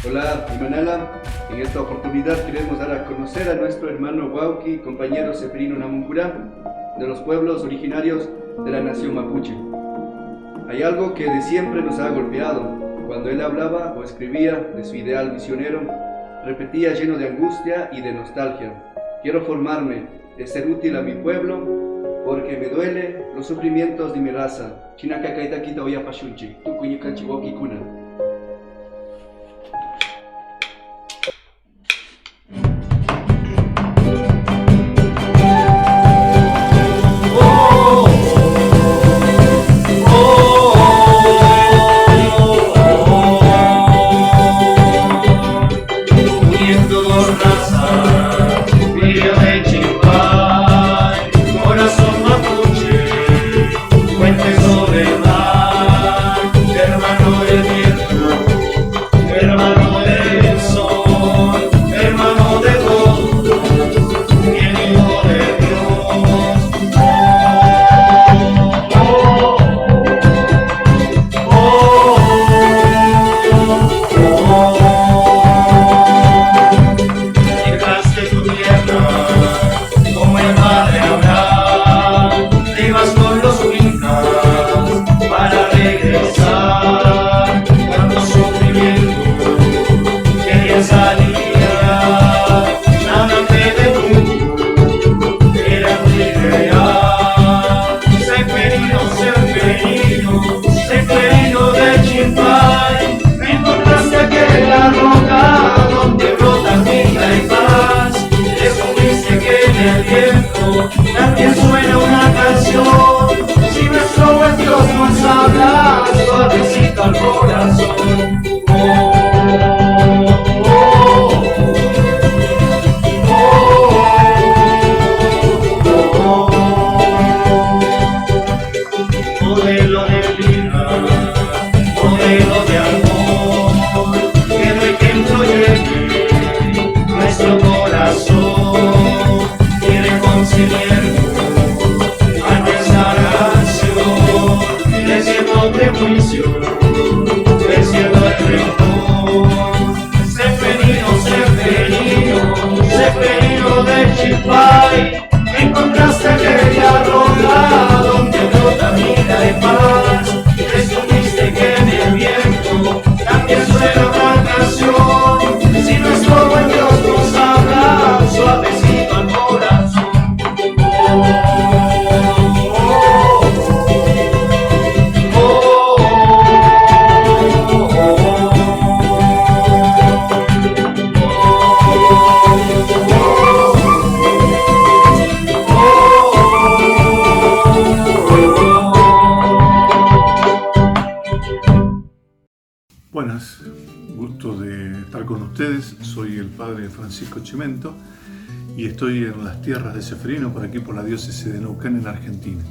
Hola, Imanala. En esta oportunidad queremos dar a conocer a nuestro hermano Huauqui, compañero Seferino Namuncurá, de los pueblos originarios de la nación mapuche. Hay algo que de siempre nos ha golpeado. Cuando él hablaba o escribía de su ideal misionero, repetía lleno de angustia y de nostalgia: quiero formarme, de ser útil a mi pueblo, porque me duele los sufrimientos de mi raza. Chinaka kaita kita oya pashunchi, tu kuñikanchi Huauqui kuna. También suena una canción, si nuestro buen Dios nos habla, suavecito al corazón. Modelo de vida, modelo de amor, que no hay quien proyecte nuestro corazón. Quiere conciliar a nuestra nación, desde el prejuicio, venciendo el rencor. Seferino de Chipay, encontraste aquella roca donde brota vida y paz. Presumiste que en el viento también suena una canción, si nuestro buen Dios nos habla, suavecito al corazón. Buenas, gusto de estar con ustedes. Soy el padre Francisco Chimento y estoy en las tierras de Seferino, por aquí por la diócesis de Neuquén, en Argentina.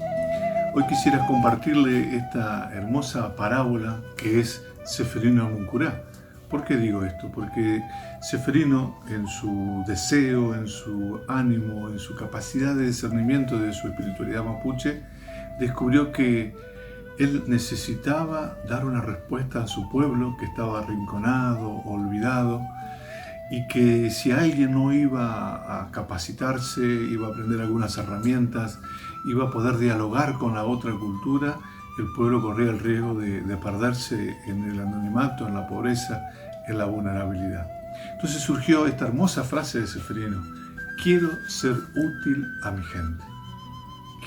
Hoy quisiera compartirle esta hermosa parábola que es Seferino Namuncurá. ¿Por qué digo esto? Porque Seferino, en su deseo, en su ánimo, en su capacidad de discernimiento de su espiritualidad mapuche, descubrió que él necesitaba dar una respuesta a su pueblo que estaba arrinconado, olvidado, y que si alguien no iba a capacitarse, iba a aprender algunas herramientas, iba a poder dialogar con la otra cultura, el pueblo corría el riesgo de perderse en el anonimato, en la pobreza, en la vulnerabilidad. Entonces surgió esta hermosa frase de Seferino: quiero ser útil a mi gente.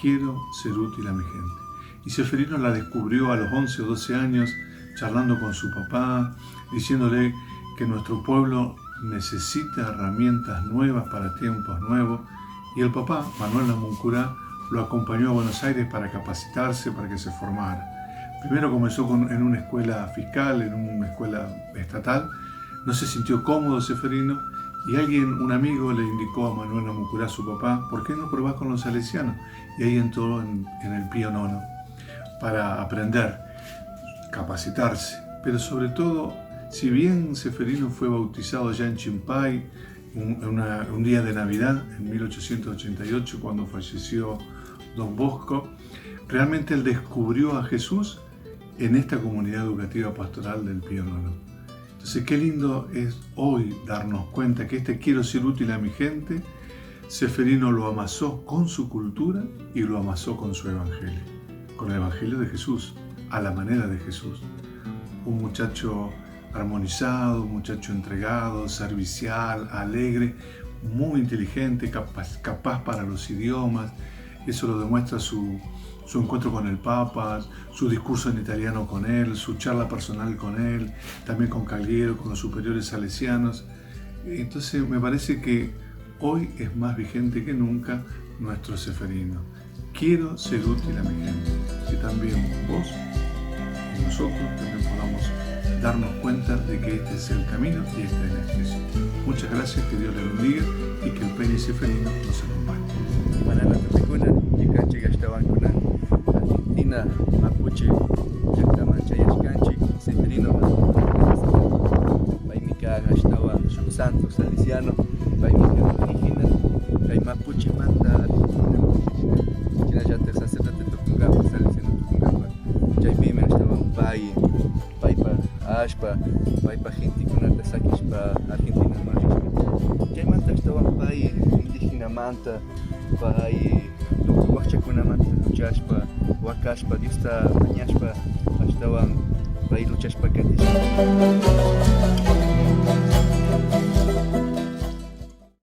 Quiero ser útil a mi gente. Y Seferino la descubrió a los 11 o 12 años, charlando con su papá, diciéndole que nuestro pueblo necesita herramientas nuevas para tiempos nuevos. Y el papá, Manuel Namuncurá, lo acompañó a Buenos Aires para capacitarse, para que se formara. Primero comenzó en una escuela fiscal, en una escuela estatal. No se sintió cómodo Seferino y un amigo le indicó a Manuel Namuncurá, su papá: ¿por qué no probás con los salesianos? Y ahí entró en el Pío IX para aprender, capacitarse. Pero sobre todo, si bien Seferino fue bautizado ya en Chimpay, un día de Navidad, en 1888, cuando falleció Don Bosco, realmente él descubrió a Jesús en esta comunidad educativa pastoral del Pío IX. Entonces, qué lindo es hoy darnos cuenta que este quiero ser útil a mi gente, Ceferino lo amasó con su cultura y lo amasó con su evangelio, con el evangelio de Jesús, a la manera de Jesús. Un muchacho armonizado, un muchacho entregado, servicial, alegre, muy inteligente, capaz para los idiomas. Eso lo demuestra su encuentro con el Papa, su discurso en italiano con él, su charla personal con él, también con Calguero, con los superiores salesianos. Entonces me parece que hoy es más vigente que nunca nuestro Ceferino. Quiero ser útil a mi gente. Que también vos y nosotros también podamos darnos cuenta de que este es el camino y esta es la expresión. Muchas gracias, que Dios le bendiga y que el Peña Ceferino nos acompañe. Manana Tupicuna, Yikanchi Gastabancuna, Argentina, Mapuche, Yactama Chayashkanchi, Ceferino, Paimika Gastaba, Santo, Salesiano, Paimika indígena, Kay Mapuche Manta, Argentina, China Yater sacerdote Tupungapa, Salesiano Tupungapa, Chaypime Gastaba un Paipa Ashpa, Paipa gente con Sakishpa, Argentina Marishka, Chay Manta Gastaba un Pai indígena Manta, Pai Tukuwachakuna Manta luchashpa, Wakashpa, Diossta mañashpa, Ashtawan Pai luchashpa Katishpa.